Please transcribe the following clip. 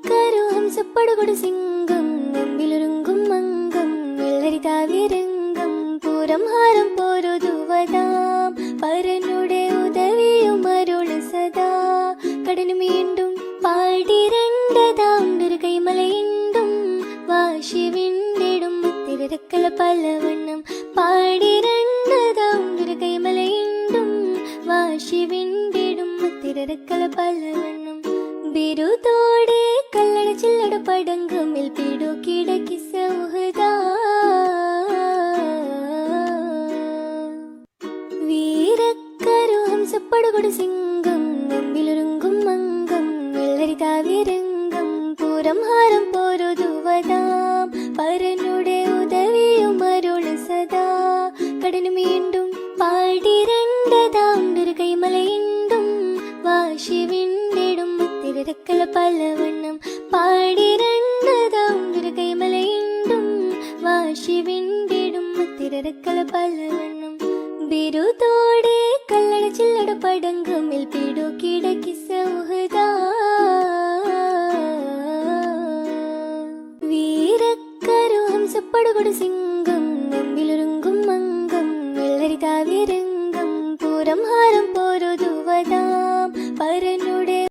വീരക്കരുഹംസപ്പടുകൊടു സിംഗം മുമ്പിലൊരുങ്കും മംഗം വെള്ളരിതാവിരംഗം പൂരം ഹാരം പോരുതുവതാം പരനുടെ ഉദവിയും അരുള് സദാ കടനു വീണ്ടും പാടിരണ്ടതാം ഒരു കൈമലയുണ്ടും വാശി വിണ്ടിടും തിരക്കല പലവണ്ണം പാടിരണ്ടതാം ഒരു കൈമലയുണ്ടും വാശി വിണ്ടിടും തിരക്കല പലവണ്ണം ബിരുദോടെ കല്ലട ചില്ലട പടങ്കമിൽ പിടു കിടക്കി സൗഹൃദാ വീരക്കരുഹംസപ്പടുകൊടു സിംഗം മുമ്പിലൊരുങ്കും മംഗം വെള്ളരിതാവിരംഗം പൂരം ഹാരം പോരുതുവതാം പരനുടെ ഉദവിയും അരുള് സദാ കടനു വീണ്ടും പാടിരണ്ടതാം ഒരു കൈമലയുണ്ടും വാശി വിണ്ടിടും തിരക്കല പലവണ്ണം പാടിരണ്ടതാം ഒരു കൈമലയുണ്ടും വാശി വിണ്ടിടും തിരക്കല പലവണ്ണം ബിരുദോടെ കല്ലട ചില്ലട പടങ്കമിൽ പിടു കിടക്കി